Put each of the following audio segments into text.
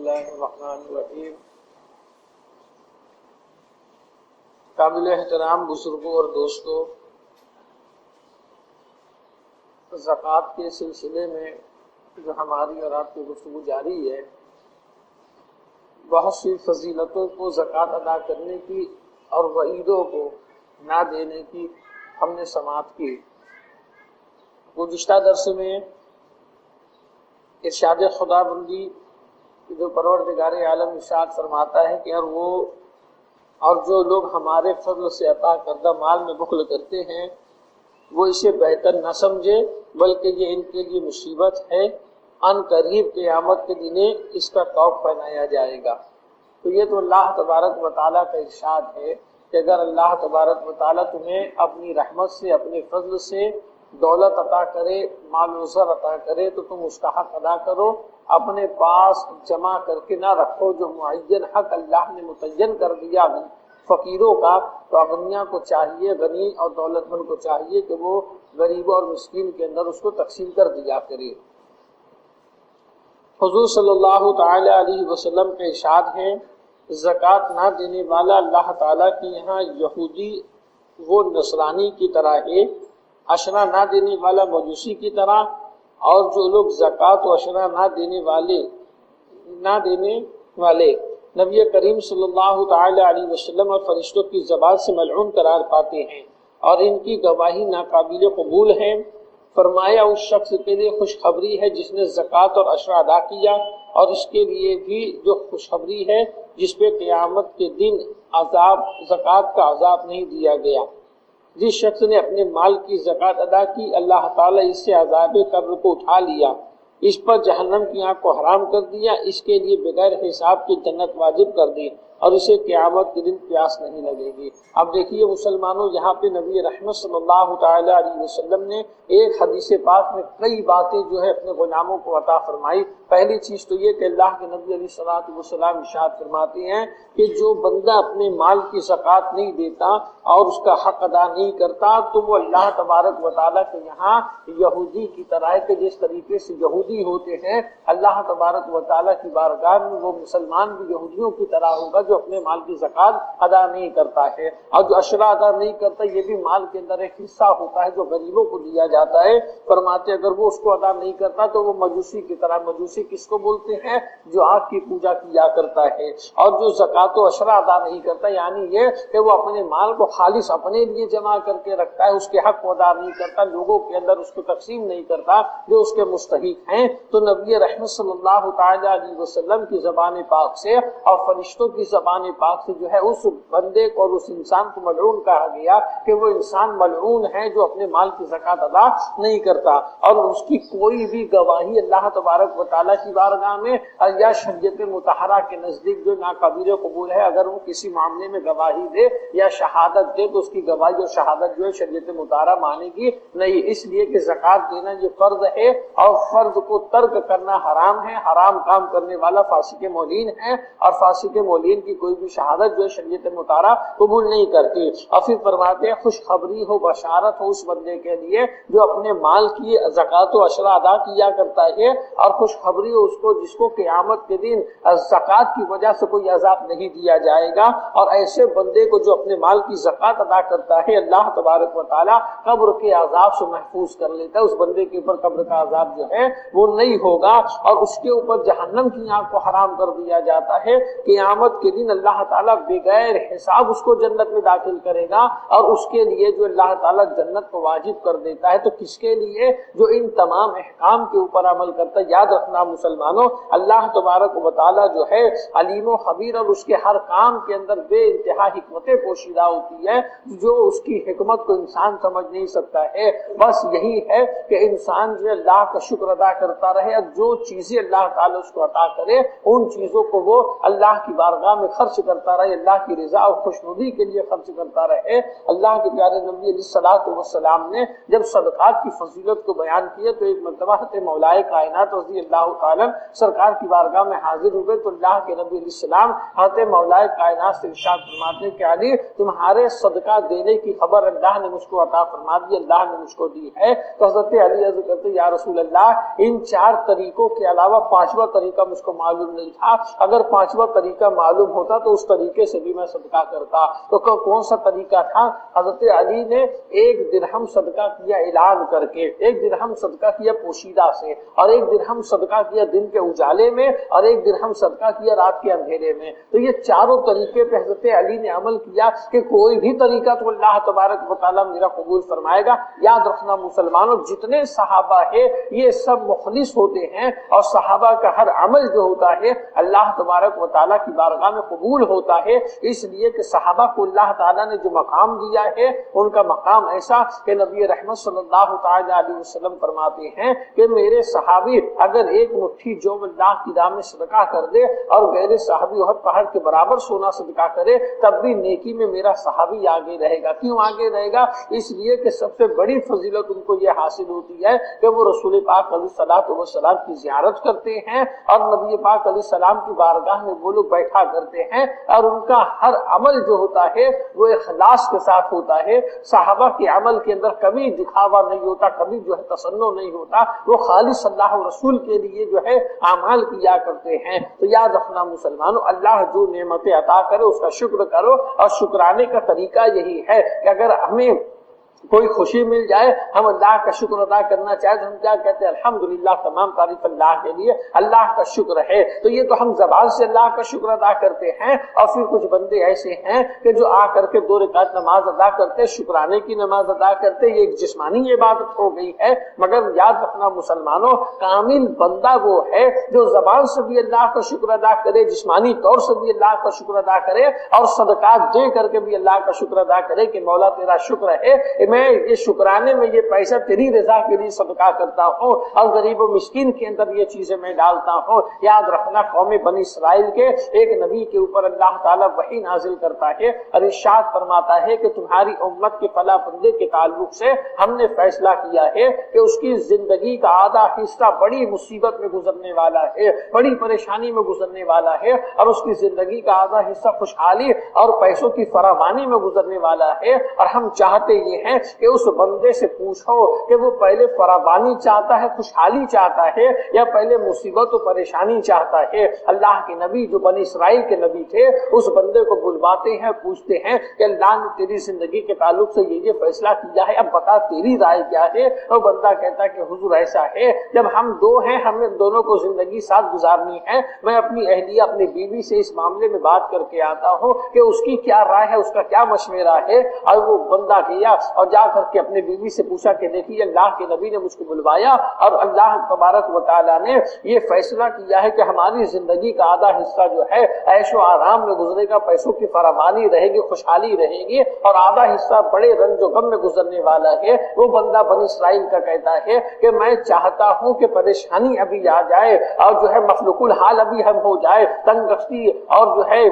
اللہ الرحمن الرحیم۔ قابل احترام بزرگوں اور دوستوں، زکوٰۃ کے سلسلے میں جو ہماری اور آپ کی گفتگو جاری ہے، بہت سی فضیلتوں کو زکوٰۃ ادا کرنے کی اور وعیدوں کو نہ دینے کی ہم نے سماعت کی۔ گزشتہ درس میں ارشاد خدا بندی جو پروردگار عالم ارشاد فرماتا ہے کہ اور جو لوگ ہمارے فضل سے عطا کردہ مال میں بخل کرتے ہیں وہ اسے بہتر نہ سمجھے، بلکہ یہ ان کے لیے مصیبت ہے، ان قریب قیامت کے دن اس کا توق پہنایا جائے گا۔ تو یہ تو اللہ تبارک و تعالیٰ کا ارشاد ہے کہ اگر اللہ تبارک و تعالیٰ تمہیں اپنی رحمت سے، اپنے فضل سے دولت عطا کرے، مال و زر عطا کرے تو تم اس کا حق ادا کرو، اپنے پاس جمع کر کے نہ رکھو۔ جو معین حق اللہ نے متعین کر دیا فقیروں کا، تو اغنیاء کو چاہیے، غنی اور دولت مند کو چاہیے کہ وہ غریبوں اور مسکین کے اندر اس کو تقسیم کر دیا کرے۔ حضور صلی اللہ تعالی علیہ وسلم کا ارشاد ہے، زکوٰۃ نہ دینے والا اللہ تعالیٰ کے یہاں یہودی وہ نصرانی کی طرح ہے، عشرہ نہ دینے والا مجوسی کی طرح، اور جو لوگ زکوٰۃ و عشرہ نہ دینے والے نبی کریم صلی اللہ تعالی علیہ وسلم اور فرشتوں کی زبان سے ملعون قرار پاتے ہیں اور ان کی گواہی ناقابل قبول ہے۔ فرمایا اس شخص کے لیے خوشخبری ہے جس نے زکوٰۃ اور عشرہ ادا کیا، اور اس کے لیے بھی جو خوشخبری ہے جس پہ قیامت کے دن زکوٰۃ کا عذاب نہیں دیا گیا۔ جس شخص نے اپنے مال کی زکوٰۃ ادا کی، اللہ تعالیٰ اس سے عذاب قبر کو اٹھا لیا، اس پر جہنم کی آگ کو حرام کر دیا، اس کے لیے بغیر حساب کی جنت واجب کر دی، اور اسے قیامت کے دن پیاس نہیں لگے گی۔ اب دیکھیے مسلمانوں، یہاں پہ نبی رحمت صلی اللہ تعالی علیہ وسلم نے ایک حدیث پاک میں کئی باتیں جو ہے اپنے غلاموں کو عطا فرمائی۔ پہلی چیز تو یہ کہ اللہ کے نبی علیہ الصلوۃ والسلام ارشاد فرماتے ہیں کہ جو بندہ اپنے مال کی زکوٰۃ نہیں دیتا اور اس کا حق ادا نہیں کرتا تو وہ اللہ تبارک و تعالیٰ کے یہاں یہودی کی طرح ہے، کہ جس طریقے سے یہودی ہوتے ہیں اللہ تبارک و تعالیٰ کی بارگاہ میں وہ مسلمان بھی یہودیوں کی طرح ہوگا جو اپنے مال کی زکوٰۃ ادا نہیں کرتا ہے۔ اور جو عشرہ ادا نہیں کرتا، یہ بھی مال کے اندر ایک حصہ ہوتا ہے جو غریبوں کو دیا جاتا ہے۔ فرماتے اگر وہ اس کو ادا نہیں کرتا تو وہ مجوسی کی طرح، مجوسی کس کو بولتے ہیں؟ جو آگ کی پوجا کیا کرتا ہے۔ اور جو زکوٰۃ و عشرہ ادا نہیں کرتا، یعنی یہ کہ وہ اپنے مال کو خالص اپنے لیے جمع کر کے رکھتا ہے، اس کے حق کو ادا نہیں کرتا، لوگوں کے اندر اس کو تقسیم نہیں کرتا جو اس کے مستحق ہیں، تو نبی رحمت صلی اللہ تعالی علیہ وسلم کی زبان پاک سے اور فرشتوں کی زبان پاک سے جو ہے اس بندے کو اور اس انسان کو ملعون کہا گیا کہ وہ انسان ملعون ہے جو اپنے مال کی زکوٰۃ ادا نہیں کرتا، اور اس کی کوئی بھی گواہی اللہ تبارک و تعالیٰ کی بارگاہ میں یا شریعت مطہرہ کے نزدیک جو ناقابل قبول ہے، اگر وہ کسی معاملے میں گواہی دے یا شہادت دے تو اس کی گواہی اور شہادت جو ہے شریعت مطہرہ مانے گی نہیں، اس لیے کہ زکوٰۃ دینا یہ فرض ہے اور فرض کو ترک کرنا حرام ہے۔ حرام کام کرنے والا فاسق مولین ہے، اور فاسق مولین کی کوئی بھی شہادت جو ہے شریعت مطہرہ قبول نہیں کرتی۔ اور پھر فرماتے ہیں خوشخبری ہو، بشارت ہو اس بندے کے لیے جو اپنے مال کی زکوٰۃ و عشرہ ادا کیا کرتا ہے، اور خوشخبری ہو اس کو جس کو قیامت کے دن زکوٰۃ کی وجہ سے کوئی عذاب نہیں دیا جائے گا۔ اور ایسے بندے کو جو اپنے مال کی زکوٰۃ ادا کرتا ہے، اللہ تبارک و تعالیٰ قبر کے عذاب سے محفوظ کر لیتا ہے۔ اس بندے کے اوپر قبر کا عذاب جو ہے وہ نہیں ہوگا، اور اس کے اوپر جہنم کی آگ کو حرام کر دیا جاتا ہے۔ قیامت کے دن اللہ تعالیٰ بغیر حساب اس کو جنت میں داخل کرے گا، اور اس کے لیے جو اللہ تعالیٰ جنت کو واجب کر دیتا ہے، تو کس کے لیے؟ جو ان تمام احکام کے اوپر عمل کرتا ہے۔ یاد رکھنا مسلمانوں، اللہ تبارک و تعالیٰ جو ہے علیم و خبیر، اور اس کے ہر کام کے اندر بے انتہا حکمتیں پوشیدہ ہوتی ہے جو اس کی حکمت کو انسان سمجھ نہیں سکتا ہے۔ بس یہی ہے کہ انسان جو اللہ کا شکر ادا کرتا رہے، اور جو چیزیں اللہ تعالیٰ اس کو عطا کرے ان چیزوں کو وہ اللہ کی بارگاہ میں میں خرچ کرتا رہے، اللہ کی رضا اور خوشنودی کے لیے خرچ کرتا رہے۔ اللہ کے پیارے نبی علیہ الصلوۃ والسلام نے جب صدقات کی فضیلت کو بیان کیا تو ایک مرتبہ مولا کائنات رضی اللہ تعالیٰ سرکار کی بارگاہ میں حاضر ہوئے تو اللہ کے نبی علیہ السلام حضرت مولا کائنات سے ارشاد فرماتے کہ علی تمہارے صدقہ دینے کی خبر اللہ نے مجھ کو عطا فرما دی، اللہ نے مجھ کو دی ہے۔ تو حضرت علی عرض کرتے یا رسول اللہ ان 4 طریقوں کے علاوہ 5واں طریقہ مجھ کو معلوم نہیں تھا، اگر 5واں طریقہ معلوم ہوتا تو اس طریقے سے بھی میں صدقہ کرتا۔ تو کون سا طریقہ تھا؟ حضرت علی نے 1 درہم صدقہ کیا اعلان کر کے، 1 درہم صدقہ کیا پوشیدہ سے، اور 1 درہم صدقہ کیا دن کے اجالے میں، اور 1 درہم صدقہ کیا رات کے اندھیرے میں۔ تو یہ چاروں طریقے پہ حضرت علی نے عمل کیا کہ کوئی بھی طریقہ تو اللہ تبارک و تعالیٰ میرا قبول فرمائے گا۔ یاد رکھنا مسلمانوں، جتنے صحابہ ہیں یہ سب مخلص ہوتے ہیں، اور صحابہ کا ہر عمل جو ہوتا ہے اللہ تبارک و تعالیٰ کی بارگاہ میں قبول ہوتا ہے، اس لیے کہ صحابہ کو اللہ تعالیٰ نے جو مقام دیا ہے ان کا مقام ایسا کہ نبی رحمت صلی اللہ تعالیٰ علیہ وسلم فرماتے ہیں کہ میرے صحابی اگر 1 مٹھی جو اللہ کی راہ میں صدقہ کر دے اور غیر صحابی احد پہاڑ کے برابر سونا صدقہ کرے تب بھی نیکی میں میرا صحابی آگے رہے گا۔ کیوں آگے رہے گا؟ اس لیے کہ سب سے بڑی فضیلت ان کو یہ حاصل ہوتی ہے کہ وہ رسول پاک علیہ الصلوۃ والسلام کی زیارت کرتے ہیں، اور نبی پاک علیہ السلام کی بارگاہ میں وہ لوگ بیٹھا کرتے ہیں، اور ان کا ہر عمل جو ہوتا ہے وہ اخلاص کے ساتھ ہوتا ہے۔ صحابہ کے عمل کے اندر کبھی دکھاوا نہیں ہوتا، کبھی جو ہے تصنع نہیں ہوتا، وہ خالص اللہ و رسول کے لیے جو ہے اعمال کیا کرتے ہیں۔ تو یاد رکھنا مسلمانوں، اللہ جو نعمتیں عطا کرے اس کا شکر کرو، اور شکرانے کا طریقہ یہی ہے کہ اگر ہمیں کوئی خوشی مل جائے، ہم اللہ کا شکر ادا کرنا چاہے تو ہم کیا کہتے ہیں؟ الحمدللہ، تمام تعریف اللہ کے لیے، اللہ کا شکر ہے۔ تو یہ تو ہم زبان سے اللہ کا شکر ادا کرتے ہیں، اور پھر کچھ بندے ایسے ہیں کہ جو آ کر کے 2 رکعت نماز ادا کرتے، شکرانے کی نماز ادا کرتے، یہ ایک جسمانی عبادت ہو گئی ہے۔ مگر یاد رکھنا مسلمانوں، کامل بندہ وہ ہے جو زبان سے بھی اللہ کا شکر ادا کرے، جسمانی طور سے بھی اللہ کا شکر ادا کرے، اور صدقات دے کر کے بھی اللہ کا شکر ادا کرے کہ مولا تیرا شکر ہے، میں یہ شکرانے میں یہ پیسہ تیری رضا کے لیے صدقہ کرتا ہوں، اور غریب و مسکین کے اندر یہ چیزیں میں ڈالتا ہوں۔ یاد رکھنا قوم بنی اسرائیل کے ایک نبی کے اوپر اللہ تعالیٰ وحی نازل کرتا ہے اور ارشاد فرماتا ہے کہ تمہاری امت کے فلاں بندے کے تعلق سے ہم نے فیصلہ کیا ہے کہ اس کی زندگی کا آدھا حصہ بڑی مصیبت میں گزرنے والا ہے، بڑی پریشانی میں گزرنے والا ہے، اور اس کی زندگی کا آدھا حصہ خوشحالی اور پیسوں کی فراوانی میں گزرنے والا ہے۔ اور ہم چاہتے یہ ہیں کہ اس بندے سے پوچھو کہ وہ پہلے فراوانی چاہتا ہے، خوشحالی چاہتا ہے، یا پہلے مصیبت و پریشانی چاہتا ہے۔ اللہ کے نبی جو بنی اسرائیل کے نبی تھے اس بندے کو بلواتے ہیں، پوچھتے ہیں کہ اللہ نے تیری زندگی کے تعلق سے یہ فیصلہ کیا ہے، اب بتا تیری رائے کیا ہے؟ اور بندہ کہتا ہے کہ حضور ایسا ہے، جب ہم 2 ہیں، ہمیں دونوں کو زندگی ساتھ گزارنی ہے، میں اپنی اہلیہ اپنی بیوی سے اس معاملے میں بات کر کے آتا ہوں کہ اس کی کیا رائے ہے، اس کا کیا مشورہ ہے۔ اور وہ بندہ گیا اور جا کر کے اپنے بیوی سے پوچھا کہ دیکھیے اللہ کے نبی نے مجھ کو بلوایا اور اللہ تبارک و تعالیٰ نے یہ فیصلہ کیا ہے کہ ہماری زندگی کا آدھا حصہ جو ہے عیش و آرام میں گزرے گا، پیسوں کی فراوانی رہے گی، خوشحالی رہے گی، اور آدھا حصہ بڑے رنج و غم میں گزرنے والا ہے۔ وہ بندہ بنی اسرائیل کا کہتا ہے کہ میں چاہتا ہوں کہ پریشانی ابھی آ جائے اور جو ہے مخلوق الحال ابھی ہم ہو جائے، تنگ دستی اور جو ہے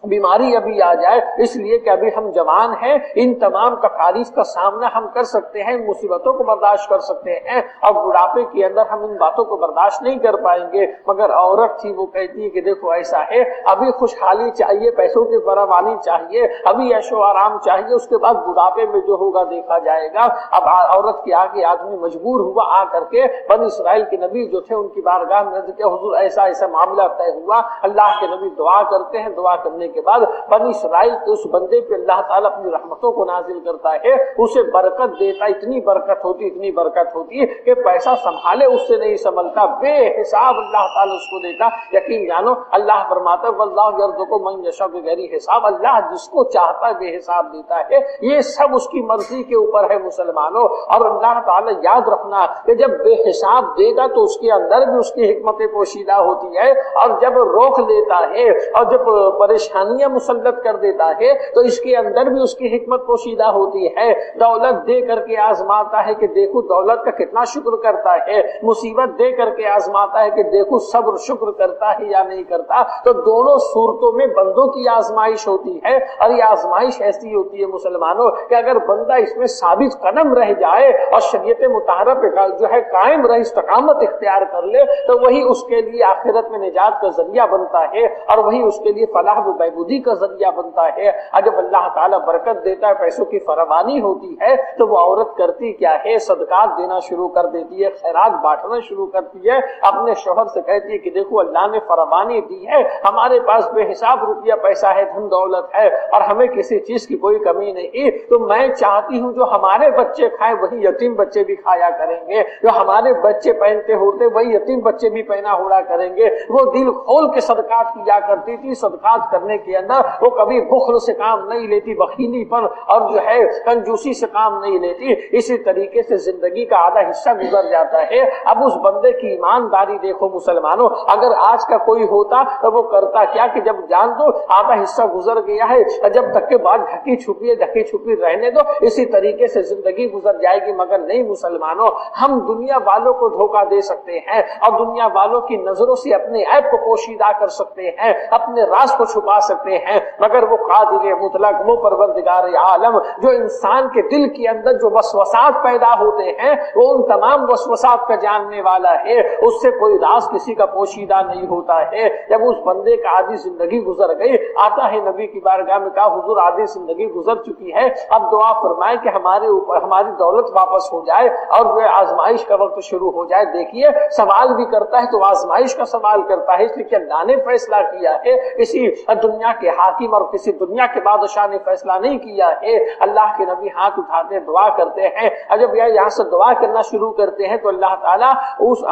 بیماری ابھی آ جائے، اس لیے کہ ابھی ہم جوان ہیں، ان تمام تکالیف کا سامنا ہم کر سکتے ہیں، مصیبتوں کو برداشت کر سکتے ہیں، اور بڑھاپے کے اندر ہم ان باتوں کو برداشت نہیں کر پائیں گے۔ مگر عورت تھی، وہ کہتی ہے کہ دیکھو ایسا ہے، ابھی خوشحالی چاہیے، پیسوں کی فراوانی چاہیے، ابھی عیش و آرام چاہیے، اس کے بعد بڑھاپے میں جو ہوگا دیکھا جائے گا۔ اب عورت کے آگے آدمی مجبور ہوا آ کر کے بنی اسرائیل کے نبی جو تھے ان کی بارگاہ میں کہ حضور ایسا ایسا معاملہ طے ہوا۔ اللہ کے نبی دعا کرتے ہیں، دعا کرنے کے بعد بنی اسرائیل کے اس بندے پہ اللہ تعالیٰ اپنی رحمتوں کو نازل کرتا ہے، اسے برکت دیتا، اتنی برکت ہوتی کہ پیسہ سنبھالے اس سے نہیں سنبھلتا، بے حساب اللہ تعالیٰ اس کو دیتا۔ یقین جانو اللہ فرماتا ہے واللہ یرزق من یشاء بغیر حساب، اللہ جس کو چاہتا ہے بے حساب دیتا ہے، یہ سب اس کی مرضی کے اوپر ہے مسلمانوں۔ اور اللہ تعالیٰ یاد رکھنا کہ جب بے حساب دے گا تو اس کے اندر بھی اس کی حکمت پوشیدہ ہوتی ہے، اور جب روک لیتا ہے اور جب پریشانی پریشانیاں مسلط کر دیتا ہے تو اس کے اندر بھی اس کی حکمت پوشیدہ ہوتی ہے. دولت دے کر کے آزماتا ہے کہ دیکھو دولت کا کتنا شکر کرتا ہے, مصیبت دے کر کے آزماتا ہے کہ دیکھو صبر شکر کرتا ہے یا نہیں کرتا. تو دونوں صورتوں میں بندوں کی آزمائش ہوتی ہے, اور یہ آزمائش ایسی ہوتی ہے مسلمانوں کہ اگر بندہ اس میں ثابت قدم رہ جائے اور شریعت مطہرہ پہ جو ہے قائم رہ, استقامت اختیار کر لے, تو وہی اس کے لیے آخرت میں نجات کا ذریعہ بنتا ہے, اور وہی اس کے لیے فلاح و بہبودی کا ذریعہ بنتا ہے. اور جب اللہ تعالیٰ برکت دیتا ہے, پیسوں کی فراوانی ہوتی ہے, تو وہ عورت کرتی کیا ہے, صدقات دینا شروع کر دیتی ہے, خیرات بانٹنا شروع کرتی ہے, اپنے شوہر سے کہتی ہے کہ دیکھو اللہ نے فراوانی دی ہے, ہمارے پاس بے حساب روپیہ پیسہ ہے, دھن دولت ہے, اور ہمیں کسی چیز کی کوئی کمی نہیں, تو میں چاہتی ہوں جو ہمارے بچے کھائیں وہی یتیم بچے بھی کھایا کریں گے, جو ہمارے بچے پہنتے ہوتے وہی یتیم بچے بھی پہنا ہوا کریں گے. وہ دل کھول کے صدقات کیا کرتی تھی. صدقات کرنے کے اندر وہ کبھی بخل سے کام نہیں لیتی, بخیلی پر اور جو ہے کنجوسی سے کام نہیں لیتی. اسی طریقے سے زندگی کا آدھا حصہ گزر جاتا ہے. اب اس بندے کی ایمانداری دیکھو مسلمانوں, اگر آج کا کوئی ہوتا تو وہ کرتا کیا کہ جب جان دو آدھا حصہ گزر گیا ہے, جب تک کے بعد ڈھکی چھپی رہنے دو, اسی طریقے سے زندگی گزر جائے گی. مگر نہیں مسلمانوں, ہم دنیا والوں کو دھوکہ دے سکتے ہیں اور دنیا والوں کی نظروں سے اپنے عیب کو پوشیدہ کر سکتے ہیں, اپنے راز کو چھپا سکتے ہیں, مگر وہ قادر مطلق, وہ پروردگار عالم جو انسان کے دل کے اندر جو وسوسات پیدا ہوتے ہیں وہ ان تمام وسوسات کا جاننے والا ہے. اس سے کوئی راز کسی کا پوشیدہ نہیں ہوتا ہے. جب اس بندے کا آدھی زندگی گزر گئی, آتا ہے نبی کی بارگاہ میں, کہا حضور آدھی زندگی گزر چکی ہے, اب دعا فرمائے کہ ہمارے اوپر ہماری دولت واپس ہو جائے اور جو ہے آزمائش کا وقت شروع ہو جائے. دیکھیے سوال بھی کرتا ہے تو آزمائش کا سوال کرتا ہے, اس لیے کہ اللہ نے فیصلہ کیا ہے, کسی دنیا کے حاکم اور کسی دنیا کے بادشاہ نے فیصلہ نہیں کیا ہے. اللہ کے نبی ہاتھ اٹھاتے دعا کرتے ہیں, اور جب یہاں سے دعا کرنا شروع کرتے ہیں تو اللہ تعالیٰ اس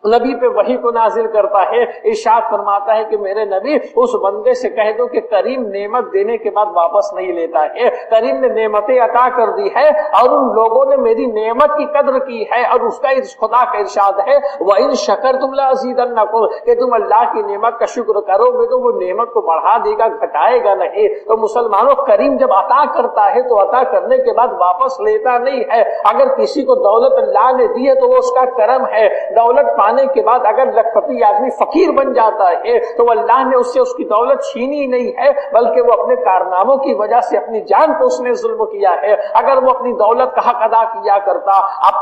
نبی پہ وحی کو نازل کرتا ہے. ارشاد فرماتا ہے کہ میرے نبی اس بندے سے کہہ دو کہ کریم نعمت دینے کے بعد واپس نہیں لیتا ہے. کریم نے نعمتیں عطا کر دی ہے اور ان لوگوں نے میری نعمت کی قدر کی ہے, اور اس کا خدا کا ارشاد ہے وَإِن شَكَرْتُمْ لَأَزِيدَنَّكُمْ, کہ تم اللہ کی نعمت کا شکر کرو گے تو وہ نعمت کو بڑھا دے گا, گھٹائے گا نہیں. تو مسلمانوں, کریم جب عطا کرتا ہے تو عطا کرنے کے بعد واپس لیتا نہیں ہے. اگر کسی کو دولت اللہ نے دی ہے تو وہ اس کا کرم ہے. دولت کے بعد اگر لکھپتی آدمی فقیر بن جاتا ہے تو اللہ نے اس سے اس کی دولت چھینی نہیں ہے, بلکہ وہ اپنے کارناموں کی وجہ سے اپنی جان کو اس نے ظلم کیا ہے. اگر وہ اپنی دولت کا حق ادا کیا کرتا,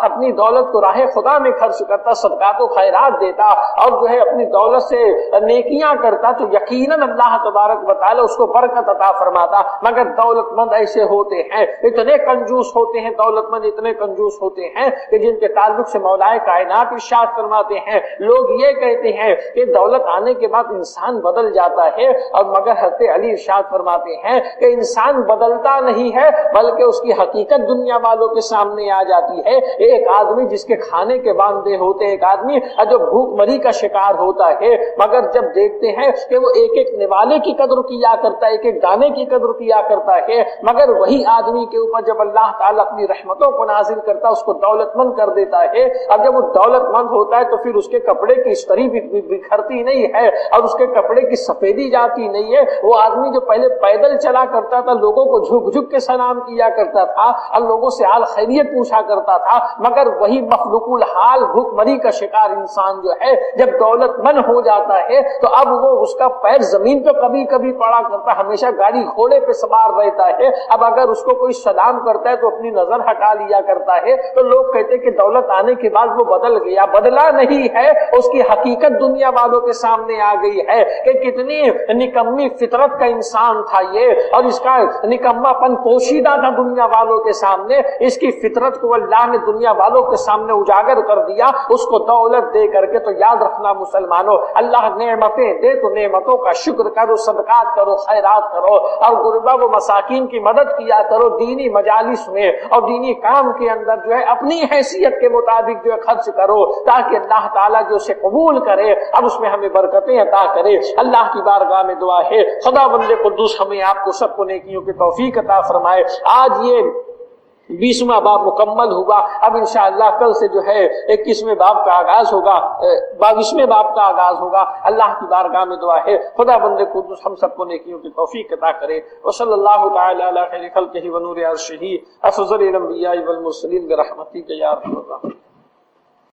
اپنی دولت کو راہ خدا میں خرچ کرتا, صدقات و خیرات دیتا اور جو ہے اپنی دولت سے نیکیاں کرتا, تو یقیناً اللہ تبارک و تعالی اس کو برکت عطا فرماتا. مگر دولت مند ایسے ہوتے ہیں, اتنے کنجوس ہوتے ہیں, دولت مند اتنے کنجوس ہوتے ہیں کہ جن کے تعلق سے مولا کائنات ارشاد فرماتے ہیں, لوگ یہ کہتے ہیں کہ دولت آنے کے بعد انسان بدل جاتا ہے, اور مگر حضرت علی ارشاد فرماتے ہیں کہ انسان بدلتا نہیں ہے بلکہ اس کی حقیقت دنیا والوں کے سامنے آ جاتی ہے. ایک آدمی جس کے کھانے کے باندھے ہوتے, ایک آدمی جو بھوک مری کا شکار ہوتا ہے, مگر جب دیکھتے ہیں کہ وہ ایک ایک نوالے کی قدر کیا کرتا ہے, ایک ایک دانے کی قدر کیا کرتا ہے, مگر وہی آدمی کے اوپر جب اللہ تعالیٰ اپنی رحمتوں کو نازل کرتا ہے اس کو دولت مند کر دیتا ہے. اب جب وہ دولت مند ہوتا ہے تو پھر اس کے کپڑے کی استری بکھرتی نہیں ہے اور اس کے کپڑے کی سفیدی جاتی نہیں ہے. وہ آدمی جو پہلے پیدل چلا کرتا تھا, لوگوں کو جھک جھک کے سلام کیا کرتا تھا اور لوگوں سے حال خیریت پوچھا کرتا تھا, مگر وہی مخلوق الحال بھوک مری کا شکار انسان جو ہے جب دولت مند ہو جاتا ہے تو اب وہ اس کا پیر زمین پہ کبھی کبھی پڑا کرتا, ہمیشہ گاڑی گھوڑے پہ سوار رہتا ہے. اب اگر اس کو کوئی سلام کرتا ہے تو اپنی نظر ہٹا لیا کرتا ہے, تو لوگ کہتے کہ دولت آنے کے بعد وہ بدل گیا. بدلا نہیں ہے, اس کی حقیقت دنیا والوں کے سامنے آ گئی ہے کہ کتنی نکمی فطرت کا انسان تھا یہ, اور اس کا نکما پن پوشیدہ تھا دنیا والوں کے سامنے. اس کی فطرت کو اللہ نے دنیا والوں کے سامنے اجاگر کر دیا اس کو دولت دے کر کے. تو یاد رکھنا مسلمانوں, اللہ نعمتیں دے تو نعمتوں کا شکر کرو, صدقات کرو, خیرات کرو, اور غربا و مساکین کی مدد کیا کرو. دینی مجالس میں اور دینی کام کے اندر جو ہے اپنی حیثیت کے مطابق جو ہے خرچ کرو, تاکہ اللہ تعالیٰ جو اسے قبول کرے, اب اس میں ہمیں برکتیں عطا کرے. اللہ کی بارگاہ میں دعا ہے خدا بندے قدوس ہمیں آپ کو سب کو نیکیوں کی توفیق عطا فرمائے. آج یہ 20واں باب مکمل ہوا. اب انشاءاللہ کل سے جو ہے 21ویں باب کا آغاز ہوگا، 22ویں باب کا آغاز ہوگا. اللہ کی بارگاہ میں دعا ہے خدا بندے قدوس ہم سب کو نیکیوں کی توفیق عطا کرے. وصلی اللہ تعالی علی خیر خلقہ ونور عرشہ افضل الانبیاء والمرسلین برحمتک یا ارحم الراحمین.